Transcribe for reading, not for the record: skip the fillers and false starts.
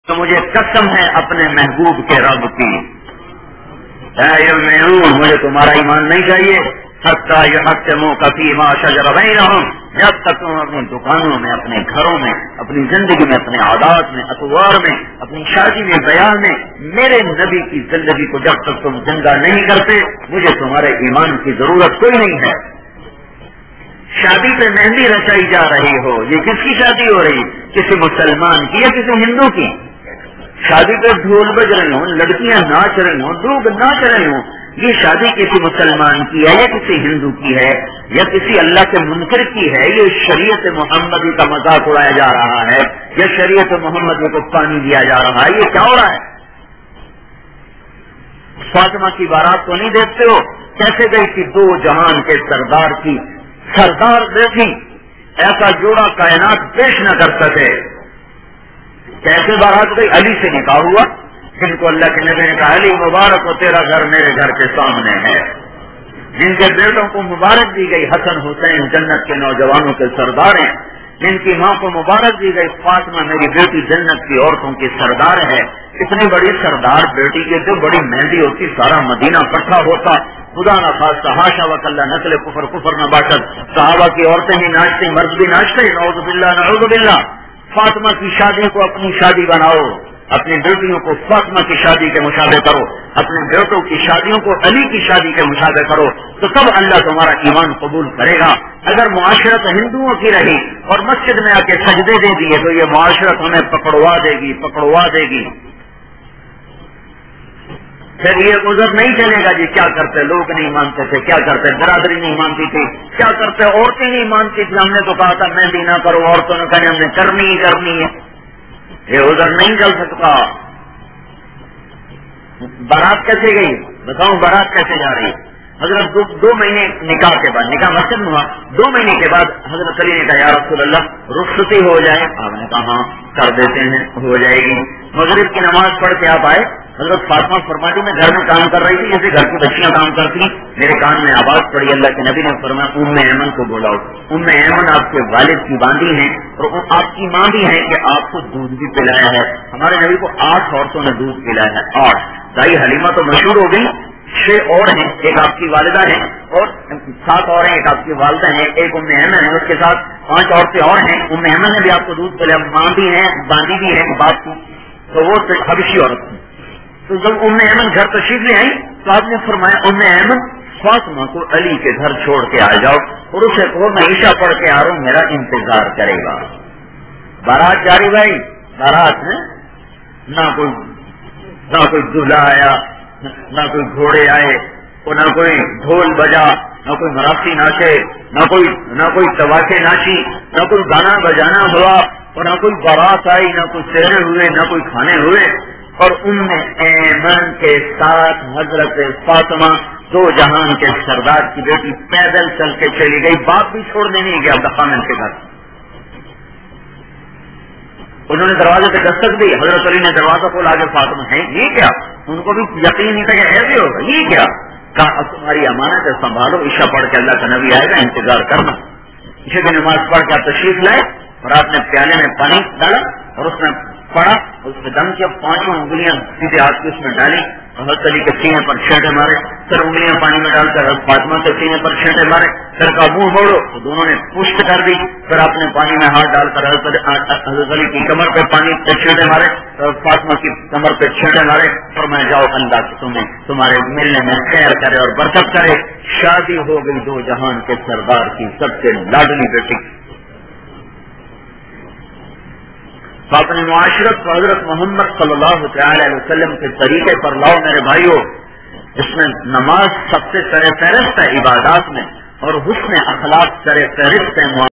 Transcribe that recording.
تو مجھے قسم ہے اپنے محبوب کے رب کی، مجھے تمہارا ایمان نہیں چاہیے حتی یحکموک فیما شجر بینہم، جب تک تم اپنی دکانوں میں، اپنے گھروں میں، اپنی زندگی میں، اپنے عادات میں، اطوار میں، اپنی شادی میں، بیان میں میرے نبی کی زندگی کو جب تک تم زندہ نہیں کرتے، مجھے تمہارے ایمان کی ضرورت کوئی نہیں ہے۔ شادی پہ مہندی رچائی جا رہی ہو، یہ کس کی شادی ہو رہی؟ کسی مسلمان کی یا کسی ہندو کی؟ شادی پہ ڈھول بج رہے ہوں، لڑکیاں ناچ رہی ہوں، لوگ ناچ رہے ہوں، یہ شادی کسی مسلمان کی ہے یا کسی ہندو کی ہے یا کسی اللہ کے منکر کی ہے؟ یہ شریعت محمدی کا مذاق اڑایا جا رہا ہے یا شریعت محمدی کو پانی دیا جا رہا ہے؟ یہ کیا ہو رہا ہے؟ فاطمہ کی بارات کو نہیں دیکھتے ہو کیسے گئی تھی؟ دو جہان کے سردار کی سردار دیکھی، ایسا جوڑا کائنات پیش نہ کر سکے۔ کیسے بارات گئی؟ علی سے نکاح ہوا، جن کو اللہ کے نبی نے کہا علی مبارک ہو، تیرا گھر میرے گھر کے سامنے ہے۔ جن کے بیٹوں کو مبارک دی گئی، حسن حسین جنت کے نوجوانوں کے سردار ہیں۔ جن کی ماں کو مبارک دی گئی، فاطمہ میری بیٹی جنت کی عورتوں کی سردار ہے۔ اتنی بڑی سردار بیٹی کی جو بڑی مہندی ہوتی، سارا مدینہ اکٹھا ہوتا، خدا نہ خاصہ حاشا وکلا نسل کفر نہ باشد، صحابہ کی عورتیں بھی ناچتی، مرد بھی ناچتے، نعوذ باللہ نعوذ باللہ۔ فاطمہ کی شادی کو اپنی شادی بناؤ، اپنی بیٹیوں کو فاطمہ کی شادی کے مشابہ کرو، اپنے بیٹوں کی شادیوں کو علی کی شادی کے مشابہ کرو، تو تب اللہ تمہارا ایمان قبول کرے گا۔ اگر معاشرت ہندوؤں کی رہی اور مسجد میں آ کے سجدے دے دیے تو یہ معاشرت ہمیں پکڑوا دے گی۔ پھر یہ گزر نہیں چلے گا جی کیا کرتے لوگ نہیں مانتے تھے، کیا کرتے برادری نہیں مانتی تھی، کیا کرتے عورتیں نہیں مانتی تھی، ہم نے تو کہا تھا مہندی نہ کرو، عورتوں نے کہا ہم نے کرنی ہی کرنی ہے۔ یہ گزر نہیں چل سکتا۔ بارات کیسے گئی بتاؤں؟ بارات کیسے جا رہی؟ حضرت دو مہینے نکاح کے بعد، نکاح مسجد میں ہوا، 2 مہینے کے بعد حضرت علی نے کہا یا رسول اللہ رخصتی ہو جائے؟ آپ نے کہا ہاں کر دیتے ہیں، ہو جائے گی۔ مغرب کی نماز پڑھ کے آپ آئے، حضرت فاطمہ فرماتی میں گھر میں کام کر رہی تھی جیسے گھر کی بچیاں کام کرتی، میرے کان میں آواز پڑی، اللہ کے نبی نے فرمایا ام ایمن کو بلاؤ۔ ام ایمن آپ کے والد کی باندھی ہیں اور آپ کی ماں بھی ہے کہ آپ کو دودھ بھی پلایا ہے۔ ہمارے نبی کو 8 عورتوں نے دودھ پلایا ہے، 8۔ دائی حلیمہ تو مشہور ہو گئی، 6 اور ہیں، ایک آپ کی والدہ ہیں اور 7 اور ہیں، ایک آپ کی والدہ ہیں، ایک ام ایمن ہے، اس کے ساتھ 5 عورتیں اور ہیں۔ ام ایمن نے بھی آپ کو دودھ پلایا، ماں بھی ہے، باندھی بھی ہے باپ کی، تو وہ حبشی عورت تھی۔ تو جب ام ایمن گھر تشریف لے آئی تو آپ نے فرمایا ام ایمن فاطمہ کو علی کے گھر چھوڑ کے آ جاؤ اور اسے کہو میں عشاء پڑھ کے آ رہا ہوں، میرا انتظار کرے گا۔ بارات جاری بھائی، بارات ہے نہ کوئی دلہا آیا، نہ کوئی گھوڑے آئے اور نہ کوئی ڈھول بجا، نہ کوئی مراسی ناچے، نہ کوئی تواچے ناچی، نہ کوئی گانا بجانا ہوا اور نہ کوئی بارات آئی، نہ کوئی سہرے ہوئے، نہ کوئی کھانے ہوئے۔ اور ام ایمن کے ساتھ حضرت فاطمہ 2 جہان کے سردار کی بیٹی پیدل چل کے چلی گئی، باپ بھی چھوڑنے نہیں گیا دفامن کے گھر۔ انہوں نے دروازے پہ دستک دی، حضرت علی نے دروازہ کھولا، آگے فاطمہ ہے، یہ کیا؟ ان کو بھی یقین نہیں تھا کہ ایسے ہوگا، یہ کیا؟ کہا اب تمہاری امانت ہے، سنبھالو، عشاء پڑھ کے اللہ کا نبی آئے گا، انتظار کرنا۔ عشاء کی نماز پڑھ کے آپ تشریف لائے اور آپ نے پیالے میں پانی ڈالا اور اس میں پڑا، اس میں دم کیا، 5 انگلیاں سیدھے ہاتھ کی اس میں ڈالی، حضرت علی کے سینے پر چھینٹے مارے، پھر انگلیاں پانی میں ڈال کر حضرت فاطمہ کے سینے پر چھینٹے مارے، پھر کہا منہ موڑو، تو دونوں نے پشت کر دی، پھر آپ نے پانی میں ہاتھ ڈال کر حضرت علی کی کمر پہ پانی پہ چھینٹے مارے، فاطمہ کی کمر پہ چھینٹے مارے، فرمایا جاؤ اللہ تمہیں تمہارے ملنے میں خیر کرے اور برکت کرے۔ شادی ہو گئی 2 جہان کے سردار کی سب سے لاڈلی بیٹی۔ تو اپنی معاشرت کو حضرت محمد صلی اللہ تعالی علیہ وسلم کے طریقے پر لاؤ میرے بھائیو۔ اس میں نماز سب سے سر فہرست ہے عبادات میں، اور حسن اخلاق سر فہرست ہے